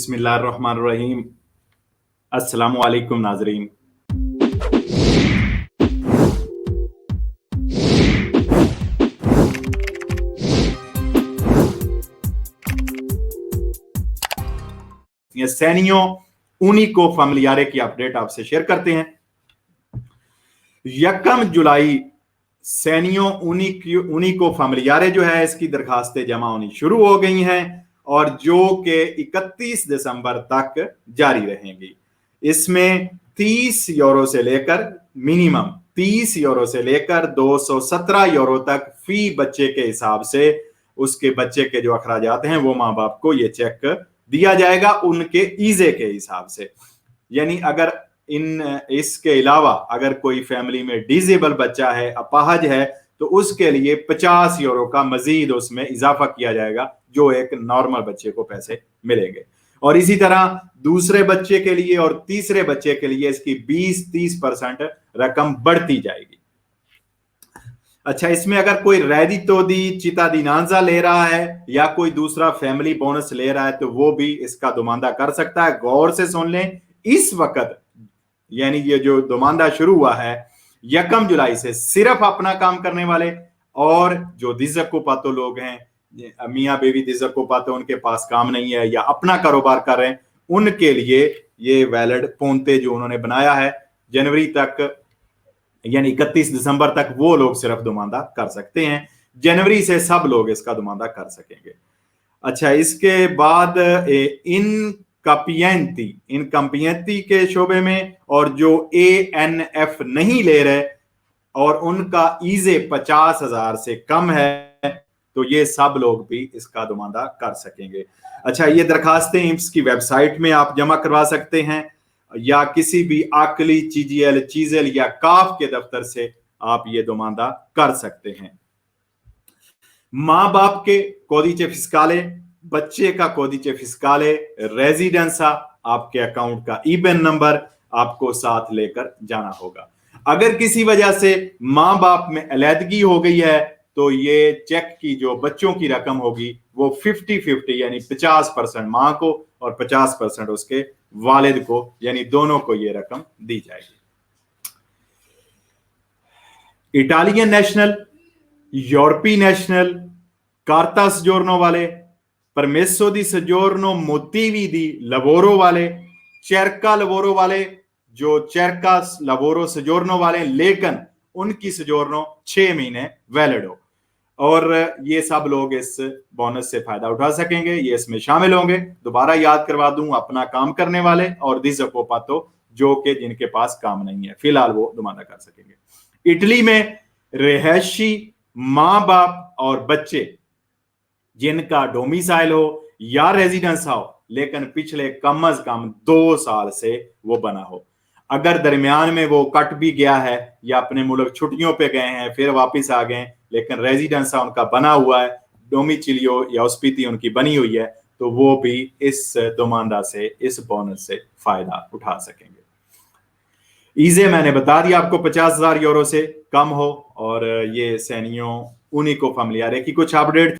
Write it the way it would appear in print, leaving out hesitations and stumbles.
बिस्मिल्लाहिर्रहमानिर्रहीम। अस्सलामु अलैकुम नाजरीन। ये सैनियों उनिको फैमिलियारे की अपडेट आपसे शेयर करते हैं। 1 जुलाई सैनियों उनिको फैमिलियारे जो है इसकी दरखास्तें जमा होनी शुरू हो गई हैं और जो कि 31 दिसंबर तक जारी रहेंगी। इसमें 30 यूरो से लेकर मिनिमम 30 यूरो से लेकर 217 यूरो तक फी बच्चे के हिसाब से उसके बच्चे के जो अखराजात हैं वो माँ बाप को ये चेक दिया जाएगा उनके ईजे के हिसाब से। यानी अगर इसके अलावा अगर कोई फैमिली में डिसेबल बच्चा है, अपाहज है, तो उसके लिए 50 यूरो का मजीद उसमें इजाफा किया जाएगा जो एक नॉर्मल बच्चे को पैसे मिलेंगे। और इसी तरह दूसरे बच्चे के लिए और तीसरे बच्चे के लिए इसकी 20-30% रकम बढ़ती जाएगी। अच्छा, इसमें अगर कोई रेडितो दी चितादिनांजा ले रहा है या कोई दूसरा फैमिली बोनस ले रहा है तो वो भी इसका दुमानदा कर सकता है। गौर से सुन लें, इस वक्त यानी ये जो दुमानदा शुरू हुआ है 1 जुलाई से सिर्फ अपना काम करने वाले और जो दिज़्ज़कोपातो लोग हैं, मियाँ बीवी दिज़्ज़कोपातो, उनके पास काम नहीं है या अपना कारोबार कर रहे हैं, उनके लिए ये वैलिड पोंते जो उन्होंने बनाया है जनवरी तक यानी 31 दिसंबर तक वो लोग सिर्फ दुमानदा कर सकते हैं। जनवरी से सब लोग इसका दुमानदा कर सकेंगे। अच्छा, इसके बाद इनकम्पियंती के शोबे में और जो ANF नहीं ले रहे और उनका ईजे 50,000 से कम है तो ये सब लोग भी इसका दुमानदा कर सकेंगे। अच्छा, ये दरखास्तें IMS की वेबसाइट में आप जमा करवा सकते हैं या किसी भी आकली चीजेल या काफ के दफ्तर से आप ये दुमानदा कर सकते हैं। माँ बाप के कोडिce फिस्काले, बच्चे का कोडिce फिस्काले, रेजिडेंसा, आपके अकाउंट का IBAN नंबर आपको साथ लेकर जाना होगा। अगर किसी वजह से माँ बाप में अलैदगी हो गई है तो ये चेक की जो बच्चों की रकम होगी वो 50-50 यानी 50% माँ को और 50% उसके वालिद को, यानी दोनों को ये रकम दी जाएगी। इटालियन नेशनल, यूरोपी नेशनल, कार्ता सजोर्नो वाले, परमेसो दी सजोर्नो मोटिवी दी लवोरो वाले, चेरका लवोरो वाले, जो चेरका लवोरो सजोर्नो वाले लेकिन उनकी सजोर्नो 6 महीने वैलिड हो, और ये सब लोग इस बोनस से फायदा उठा सकेंगे, ये इसमें शामिल होंगे। दोबारा याद करवा दूं, अपना काम करने वाले और दिज़्ज़कोपातो जो कि जिनके पास काम नहीं है, फिलहाल वो दुमानदा कर सकेंगे। इटली में रिहायशी माँ बाप और बच्चे जिनका डोमिसाइल हो या रेजिडेंस हो लेकिन पिछले कम अज कम 2 साल से वो बना हो, अगर दरमियान में वो कट भी गया है या अपने मुल्क छुट्टियों पे गए हैं फिर वापस आ गए लेकिन रेजिडेंसा उनका बना हुआ है, डोमिचिलियो या ऑस्पिटी उनकी बनी हुई है, तो वो भी इस दुमानदा से, इस बोनस से फायदा उठा सकेंगे। ईजे मैंने बता दिया आपको 50,000 यूरो से कम हो, और ये सैनियों उनिको फैमिलियारे की कुछ अपडेट